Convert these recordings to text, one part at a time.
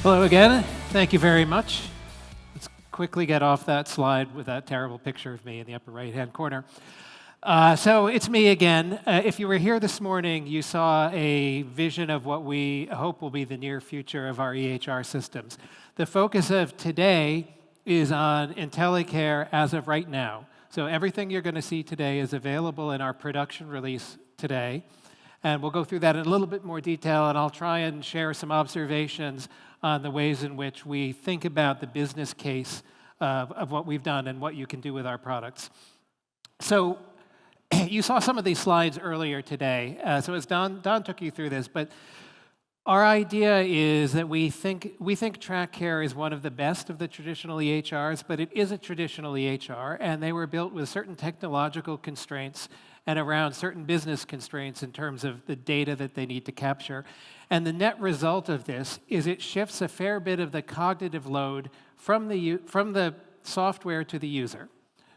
Hello again. Thank you very much. Let's quickly get off that slide with that terrible picture of me in the upper right-hand corner. So it's me again. If you were here this morning, you saw a vision of what we hope will be the near future of our EHR systems. The focus of today is on IntelliCare as of right now. So everything you're going to see today is available in our production release today. And we'll go through that in a little bit more detail, and I'll try and share some observations on the ways in which we think about the business case of what we've done and what you can do with our products. So you saw some of these slides earlier today. So as Don took you through this, but our idea is that we think TrackCare is one of the best of the traditional EHRs, but it is a traditional EHR, and they were built with certain technological constraints and around certain business constraints in terms of the data that they need to capture. And the net result of this is it shifts a fair bit of the cognitive load from the software to the user.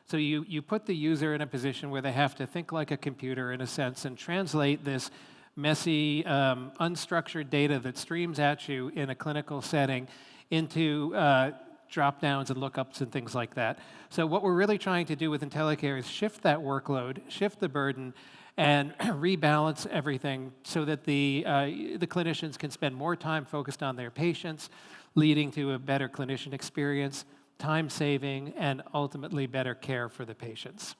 So you put the user in a position where they have to think like a computer in a sense and translate this messy, unstructured data that streams at you in a clinical setting into drop-downs and lookups and things like that. So what we're really trying to do with IntelliCare is shift that workload, shift the burden, and rebalance everything so that the clinicians can spend more time focused on their patients, leading to a better clinician experience, time saving, and ultimately better care for the patients.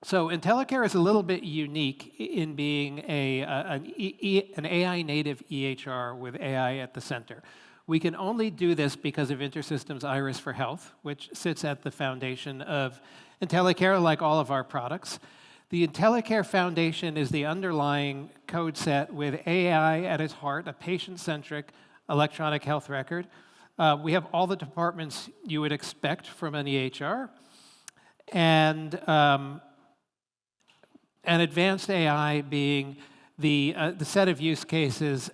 So IntelliCare is a little bit unique in being an AI native EHR with AI at the center. We can only do this because of InterSystems Iris for Health, which sits at the foundation of IntelliCare, like all of our products. The IntelliCare Foundation is the underlying code set with AI at its heart, a patient-centric electronic health record. We have all the departments you would expect from an EHR, and advanced AI being the set of use cases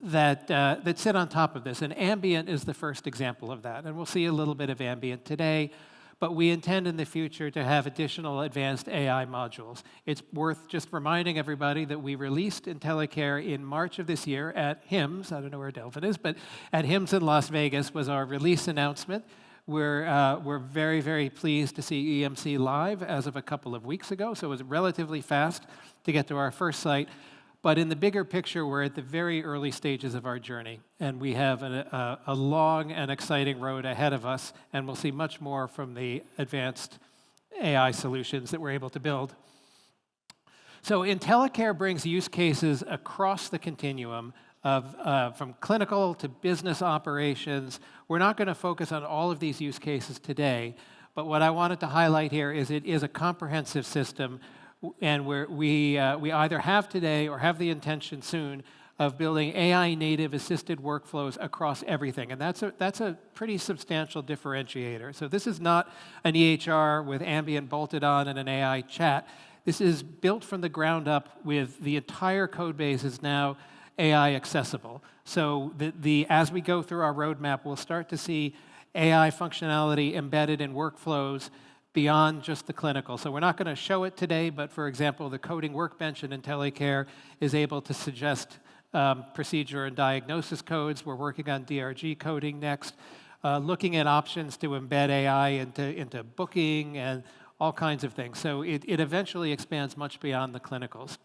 that sit on top of this. And ambient is the first example of that. And we'll see a little bit of ambient today, but we intend in the future to have additional advanced AI modules. It's worth just reminding everybody that we released IntelliCare in March of this year at HIMSS. I don't know where Delvin is, but at HIMSS in Las Vegas was our release announcement. We're very, very pleased to see EMC live as of a couple of weeks ago, so it was relatively fast to get to our first site. But in the bigger picture, we're at the very early stages of our journey, and we have a long and exciting road ahead of us, and we'll see much more from the advanced AI solutions that we're able to build. So IntelliCare brings use cases across the continuum of from clinical to business operations. We're not going to focus on all of these use cases today, but what I wanted to highlight here is it is a comprehensive system, and we either have today or have the intention soon of building AI-native assisted workflows across everything, and that's a pretty substantial differentiator. So this is not an EHR with ambient bolted on and an AI chat. This is built from the ground up with the entire code base is now AI accessible. So as we go through our roadmap, we'll start to see AI functionality embedded in workflows beyond just the clinical. So we're not going to show it today, but for example, the coding workbench in IntelliCare is able to suggest procedure and diagnosis codes. We're working on DRG coding next, looking at options to embed AI into booking and all kinds of things. So it eventually expands much beyond the clinicals.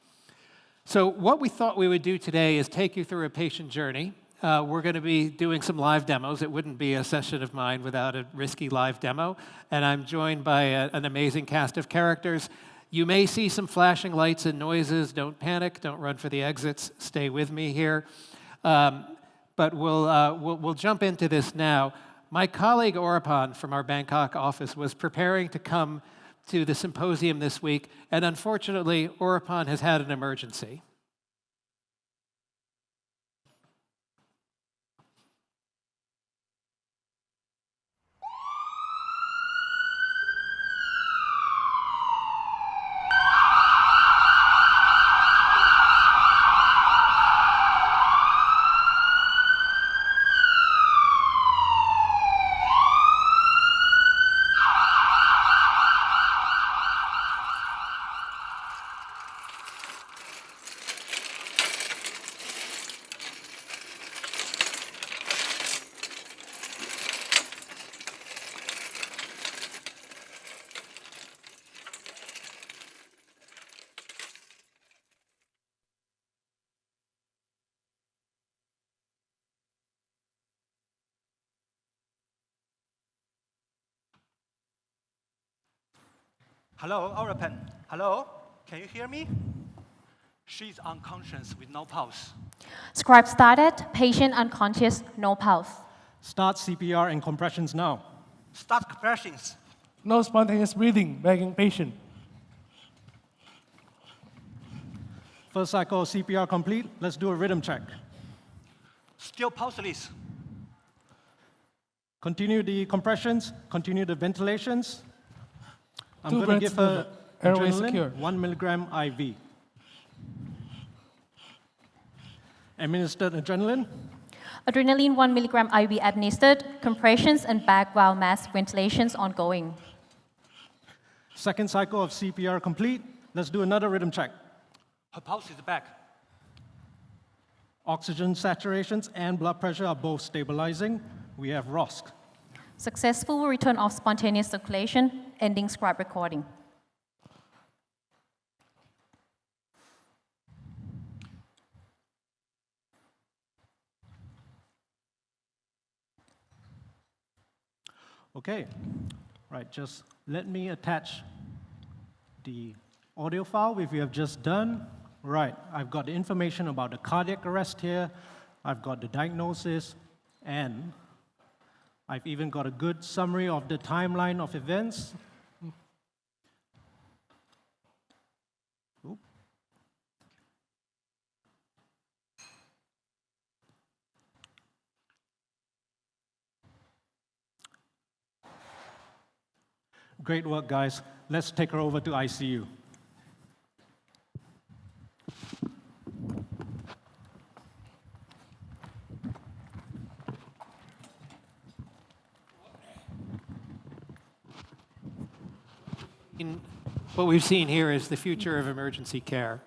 So what we thought we would do today is take you through a patient journey. We're going to be doing some live demos. It wouldn't be a session of mine without a risky live demo. And I'm joined by an amazing cast of characters. You may see some flashing lights and noises. Don't panic. Don't run for the exits. Stay with me here. But we'll jump into this now. My colleague Orapan from our Bangkok office was preparing to come to the symposium this week, and unfortunately, Orapan has had an emergency. Hello, Orapan. Hello, can you hear me? She's unconscious with no pulse. Scribe started, patient unconscious, no pulse. Start CPR and compressions now. Start compressions. No spontaneous breathing, begging patient. First cycle of CPR complete. Let's do a rhythm check. Still pulseless. Continue the compressions, continue the ventilations. I'm 2 going to breaths give her airway adrenaline, secure. 1 milligram IV. Administered adrenaline. Adrenaline 1 milligram IV administered, compressions and background mask ventilations ongoing. Second cycle of CPR complete. Let's do another rhythm check. Her pulse is back. Oxygen saturations and blood pressure are both stabilizing. We have ROSC. Successful return of spontaneous circulation, ending scribe recording. Okay, right, just let me attach the audio file which we have just done. Right, I've got the information about the cardiac arrest here, I've got the diagnosis, and I've even got a good summary of the timeline of events. Oop. Great work, guys. Let's take her over to ICU. What we've seen here is the future of emergency care.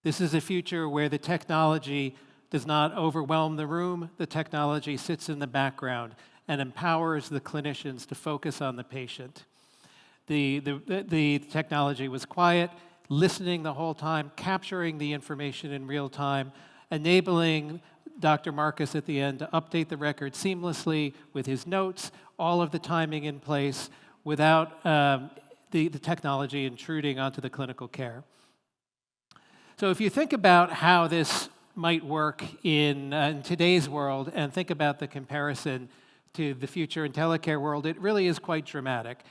This is a future where the technology does not overwhelm the room. The technology sits in the background and empowers the clinicians to focus on the patient. The technology was quiet, listening the whole time, capturing the information in real time, enabling Dr. Marcus at the end to update the record seamlessly with his notes, all of the timing in place without the technology intruding onto the clinical care. So if you think about how this might work in today's world and think about the comparison to the future IntelliCare world, it really is quite dramatic.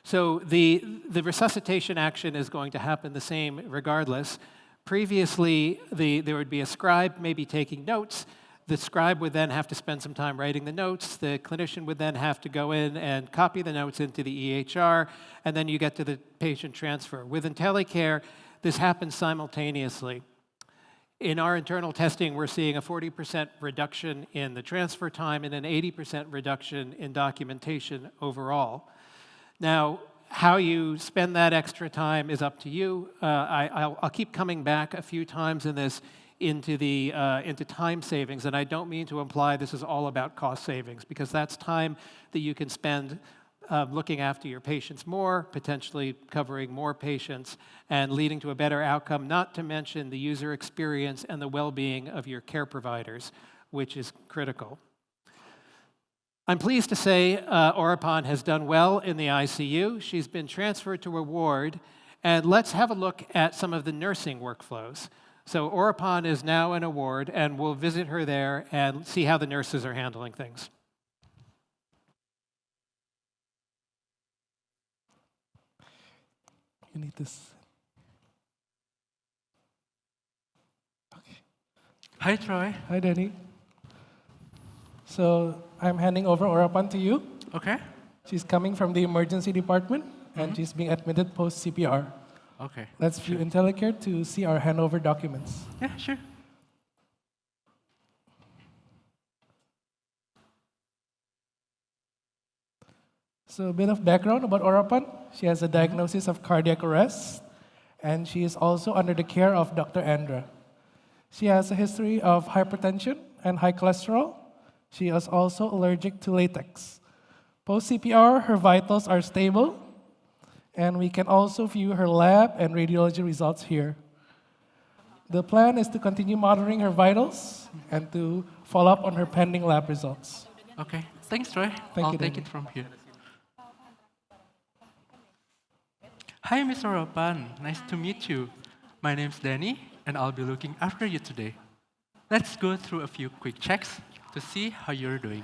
So the resuscitation action is going to happen the same regardless. Previously, there would be a scribe maybe taking notes. The scribe would then have to spend some time writing the notes. The clinician would then have to go in and copy the notes into the EHR, and then you get to the patient transfer. With IntelliCare, this happens simultaneously. In our internal testing, we're seeing a 40% reduction in the transfer time and an 80% reduction in documentation overall. Now, how you spend that extra time is up to you. I'll keep coming back a few times in this into time savings, and I don't mean to imply this is all about cost savings, because that's time that you can spend looking after your patients more, potentially covering more patients, and leading to a better outcome, not to mention the user experience and the well-being of your care providers, which is critical. I'm pleased to say Orapan has done well in the ICU. She's been transferred to a ward, and let's have a look at some of the nursing workflows. So Orapan is now in a ward, and we'll visit her there and see how the nurses are handling things. You need this. Okay. Hi, Troy. Hi, Danny. So I'm handing over Orapan to you. Okay. She's coming from the emergency department, and she's being admitted post-CPR. Okay. Let's view IntelliCare to see our handover documents. Yeah, sure. So a bit of background about Orapan. She has a diagnosis of cardiac arrest, and she is also under the care of Dr. Andra. She has a history of hypertension and high cholesterol. She is also allergic to latex. Post-CPR, her vitals are stable, and we can also view her lab and radiology results here. The plan is to continue monitoring her vitals and to follow up on her pending lab results. Okay. Thanks, Troy. Thank I'll you, take Danny. it from here. Hi, Mr. Ropan. Nice to meet you. My name's Danny, and I'll be looking after you today. Let's go through a few quick checks to see how you're doing.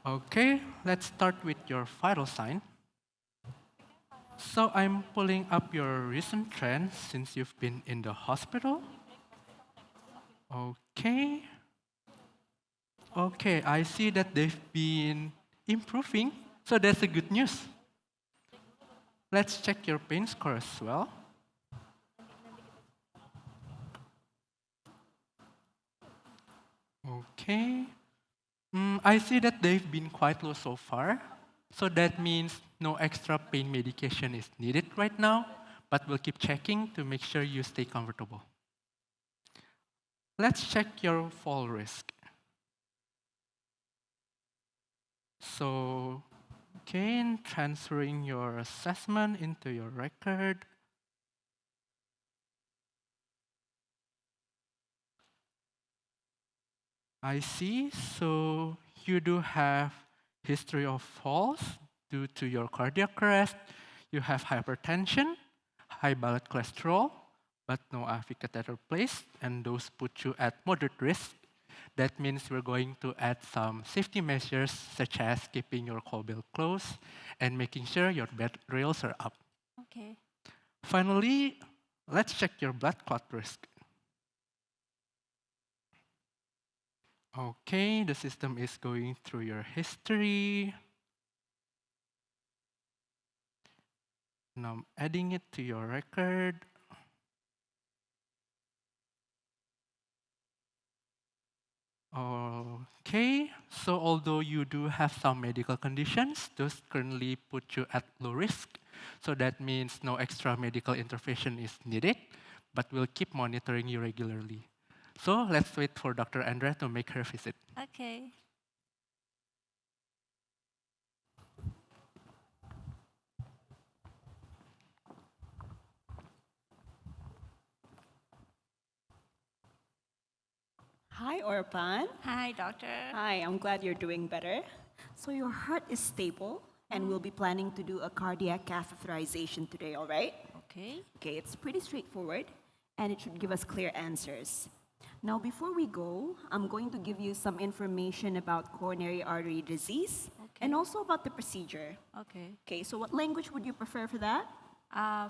Okay, let's start with your vital sign. So I'm pulling up your recent trends since you've been in the hospital. Okay. Okay, I see that they've been improving, so that's a good news. Let's check your pain score as well. Okay. I see that they've been quite low so far, so that means no extra pain medication is needed right now, but we'll keep checking to make sure you stay comfortable. Let's check your fall risk. So, again, transferring your assessment into your record. I see. So you do have history of falls due to your cardiac arrest. You have hypertension, high blood cholesterol, but no IV catheter placed, and those put you at moderate risk. That means we're going to add some safety measures, such as keeping your call bell closed and making sure your bed rails are up. Okay. Finally, let's check your blood clot risk. Okay, the system is going through your history. Now I'm adding it to your record. Okay, so although you do have some medical conditions, those currently put you at low risk. So that means no extra medical intervention is needed, but we'll keep monitoring you regularly. So let's wait for Dr. Andrea to make her visit. Okay. Hi, Orpan. Hi, doctor. Hi, I'm glad you're doing better. So your heart is stable, and we'll be planning to do a cardiac catheterization today, all right? Okay. Okay, it's pretty straightforward, and it should give us clear answers. Now, before we go, I'm going to give you some information about coronary artery disease and also about the procedure. Okay. Okay, so what language would you prefer for that?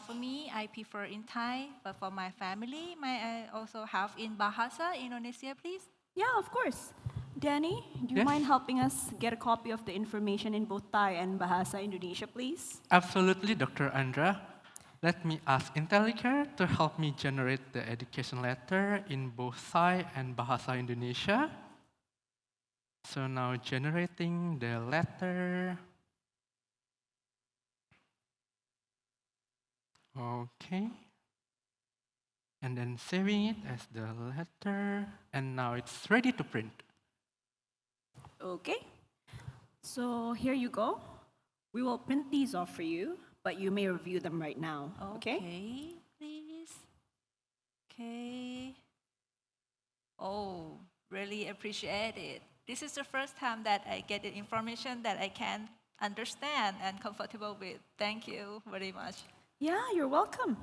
For me, I prefer in Thai, but for my family, may I also have in Bahasa, Indonesia, please? Yeah, of course. Danny, do you Yes? mind helping us get a copy of the information in both Thai and Bahasa Indonesia, please? Absolutely, Dr. Andrea. Let me ask IntelliCare to help me generate the education letter in both Thai and Bahasa Indonesia. So now generating the letter. Okay. And then saving it as the letter. And now it's ready to print. Okay. So here you go. We will print these off for you, but you may review them right now. Okay? Okay, please. Okay. Oh, really appreciate it. This is the first time that I get the information that I can understand and comfortable with. Thank you very much. Yeah, you're welcome.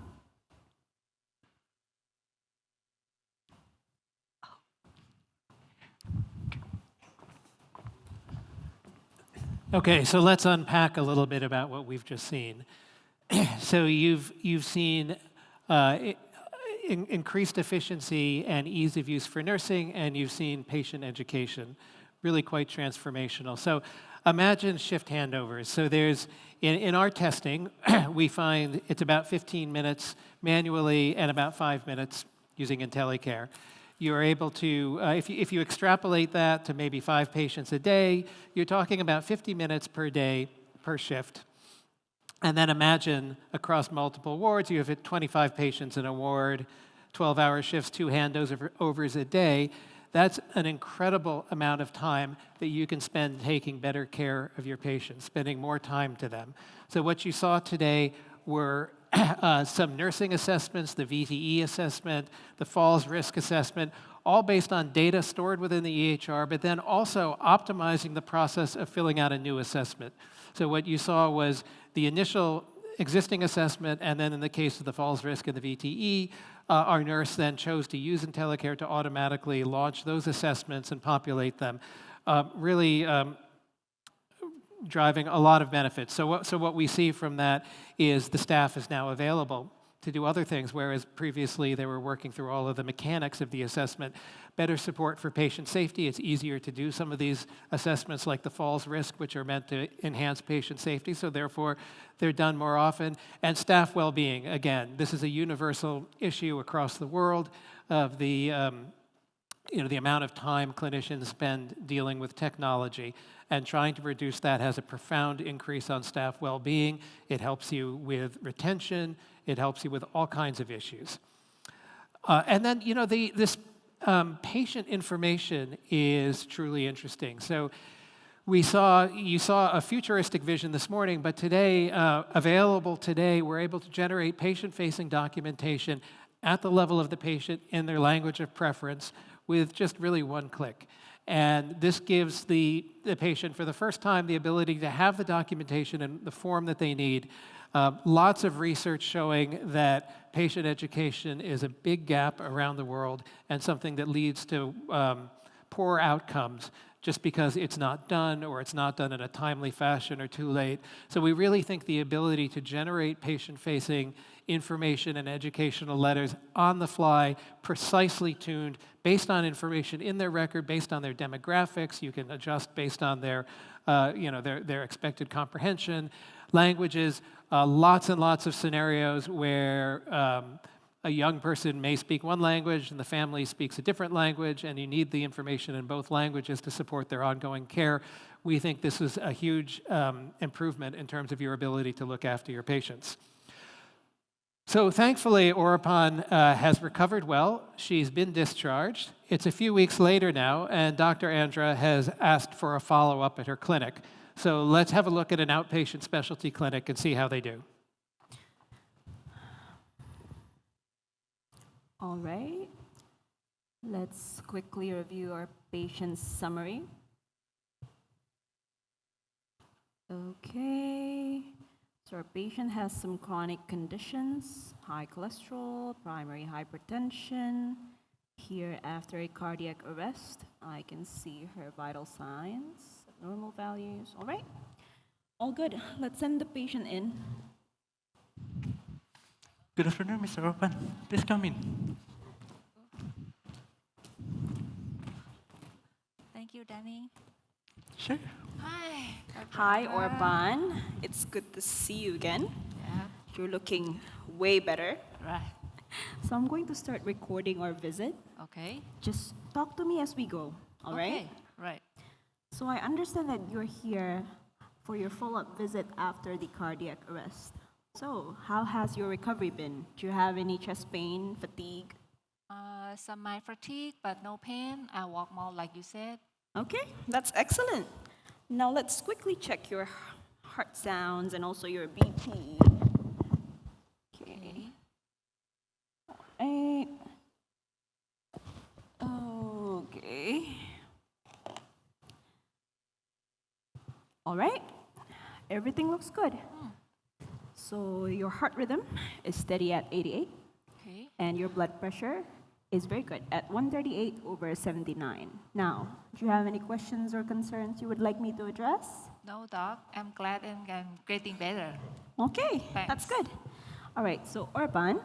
Okay, so let's unpack a little bit about what we've just seen. So you've seen increased efficiency and ease of use for nursing, and you've seen patient education, really quite transformational. So imagine shift handovers. So there's, in our testing, we find it's about 15 minutes manually and about 5 minutes using IntelliCare. You're able to, if you extrapolate that to maybe 5 patients a day, you're talking about 50 minutes per day per shift. And then imagine across multiple wards, you have 25 patients in a ward, 12-hour shifts, 2 handovers a day. That's an incredible amount of time that you can spend taking better care of your patients, spending more time to them. So what you saw today were some nursing assessments, the VTE assessment, the falls risk assessment, all based on data stored within the EHR, but then also optimizing the process of filling out a new assessment. So what you saw was the initial existing assessment, and then in the case of the falls risk and the VTE, our nurse then chose to use IntelliCare to automatically launch those assessments and populate them, really driving a lot of benefits. So what we see from that is the staff is now available to do other things, whereas previously they were working through all of the mechanics of the assessment. Better support for patient safety. It's easier to do some of these assessments like the falls risk, which are meant to enhance patient safety, so therefore they're done more often. And staff well-being, again, this is a universal issue across the world of the the amount of time clinicians spend dealing with technology, and trying to reduce that has a profound increase on staff well-being. It helps you with retention. It helps you with all kinds of issues. And then, this patient information is truly interesting. So you saw a futuristic vision this morning, but today, available today, we're able to generate patient-facing documentation at the level of the patient in their language of preference with just really one click. And this gives the patient, for the first time, the ability to have the documentation in the form that they need. Lots of research showing that patient education is a big gap around the world and something that leads to poor outcomes just because it's not done or it's not done in a timely fashion or too late. So we really think the ability to generate patient-facing information and educational letters on the fly, precisely tuned, based on information in their record, based on their demographics. You can adjust based on their expected comprehension, languages, lots and lots of scenarios where a young person may speak one language and the family speaks a different language, and you need the information in both languages to support their ongoing care. We think this is a huge improvement in terms of your ability to look after your patients. So thankfully, Orapan has recovered well. She's been discharged. It's a few weeks later now, and Dr. Andra has asked for a follow-up at her clinic. So let's have a look at an outpatient specialty clinic and see how they do. All right. Let's quickly review our patient's summary. Okay. So our patient has some chronic conditions, high cholesterol, primary hypertension. Here, after a cardiac arrest, I can see her vital signs, normal values. All right. All good. Let's send the patient in. Good afternoon, Mr. Orapan. Please come in. Thank you, Danny. Sure. Hi. Hi, Orban. It's good to see you again. Yeah, You're looking way better. right. So I'm going to start recording our visit. Okay. Just talk to me as we go, all right? Okay, right. So I understand that you're here for your follow-up visit after the cardiac arrest. So how has your recovery been? Do you have any chest pain, fatigue? Some mild fatigue, but no pain. I walk more like you said. Okay, that's excellent. Now let's quickly check your heart sounds and also your BP. Okay. Alright. Okay. All right. Everything looks good. So your heart rhythm is steady at 88, Okay. and your blood pressure is very good at 138/79. Now, do you have any questions or concerns you would like me to address? No, doc. I'm glad and I'm getting better. Okay, Thanks. that's good. All right, so Orban,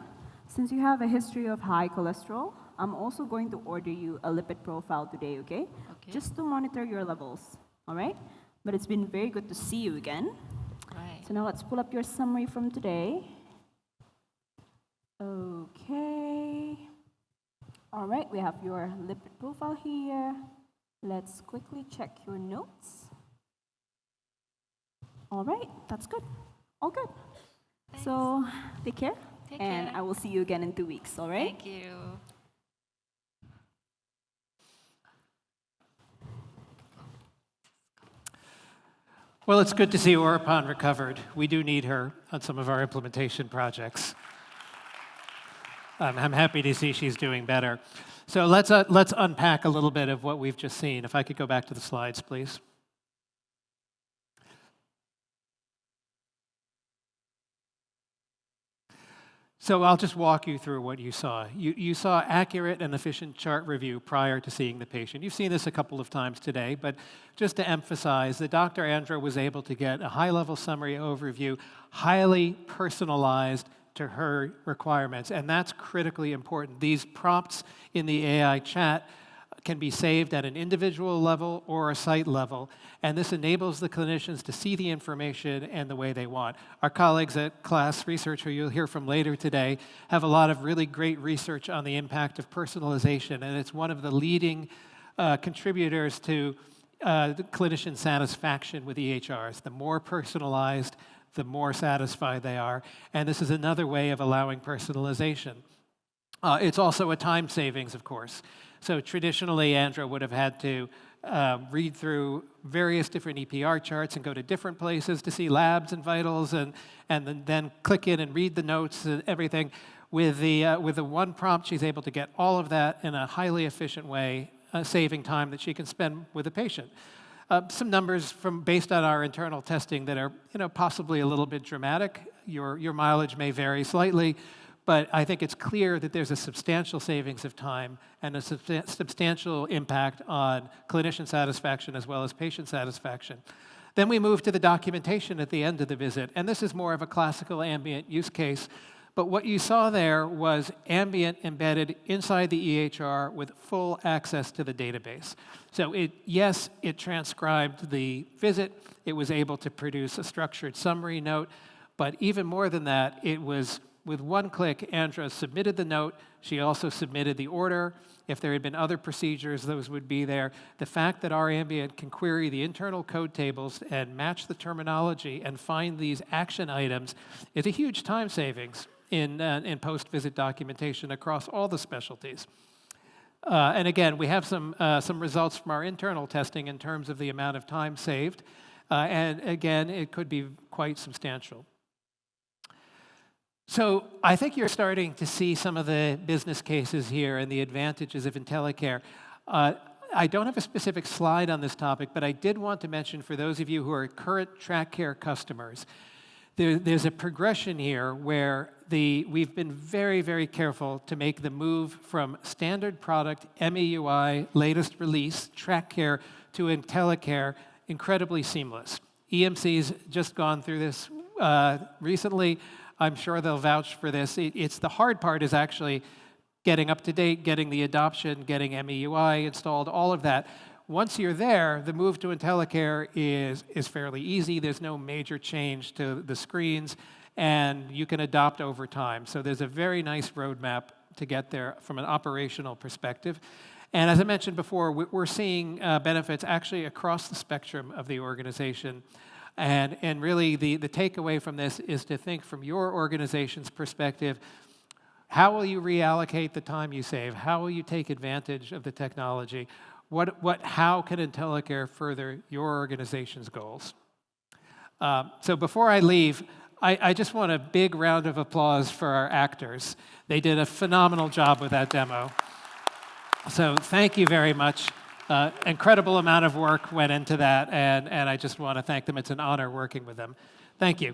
since you have a history of high cholesterol, I'm also going to order you a lipid profile today, okay? Okay. Just to monitor your levels, all right? But it's been very good to see you again. Right. So now let's pull up your summary from today. Okay. All right, we have your lipid profile here. Let's quickly check your notes. All right, that's good. All good. So take care. Take and care. I will see you again in 2 weeks, all right? Thank you. Well, it's good to see Orapan recovered. We do need her on some of our implementation projects. I'm happy to see she's doing better. So let's unpack a little bit of what we've just seen. If I could go back to the slides, please. So I'll just walk you through what you saw. You saw accurate and efficient chart review prior to seeing the patient. You've seen this a couple of times today, but just to emphasize that Dr. Andra was able to get a high-level summary overview, highly personalized to her requirements, and that's critically important. These prompts in the AI chat can be saved at an individual level or a site level, and this enables the clinicians to see the information and the way they want. Our colleagues at Class Research, who you'll hear from later today, have a lot of really great research on the impact of personalization, and it's one of the leading contributors to the clinician satisfaction with EHRs. The more personalized, the more satisfied they are, and this is another way of allowing personalization. It's also a time savings, of course. So traditionally, Andra would have had to read through various different EPR charts and go to different places to see labs and vitals, and then click in and read the notes and everything. With the one prompt, she's able to get all of that in a highly efficient way, saving time that she can spend with the patient. Some numbers based on our internal testing that are possibly a little bit dramatic. Your mileage may vary slightly, but I think it's clear that there's a substantial savings of time and a substantial impact on clinician satisfaction as well as patient satisfaction. Then we move to the documentation at the end of the visit, and this is more of a classical ambient use case. But what you saw there was ambient embedded inside the EHR with full access to the database. So yes, it transcribed the visit. It was able to produce a structured summary note. But even more than that, it was with one click, Andra submitted the note. She also submitted the order. If there had been other procedures, those would be there. The fact that our ambient can query the internal code tables and match the terminology and find these action items is a huge time savings in post-visit documentation across all the specialties. And again, we have some results from our internal testing in terms of the amount of time saved. And again, it could be quite substantial. So I think you're starting to see some of the business cases here and the advantages of IntelliCare. I don't have a specific slide on this topic, but I did want to mention for those of you who are current TrackCare customers, there's a progression here where we've been very, very careful to make the move from standard product, MEUI, latest release, TrackCare, to IntelliCare incredibly seamless. EMC's just gone through this recently. I'm sure they'll vouch for this. It's the hard part is actually getting up to date, getting the adoption, getting MEUI installed, all of that. Once you're there, the move to IntelliCare is fairly easy. There's no major change to the screens, and you can adopt over time. So there's a very nice roadmap to get there from an operational perspective. And as I mentioned before, we're seeing benefits actually across the spectrum of the organization. And really, the takeaway from this is to think from your organization's perspective, how will you reallocate the time you save? How will you take advantage of the technology? How can IntelliCare further your organization's goals? So before I leave, I just want a big round of applause for our actors. They did a phenomenal job with that demo. So thank you very much. Incredible amount of work went into that, and I just want to thank them. It's an honor working with them. Thank you.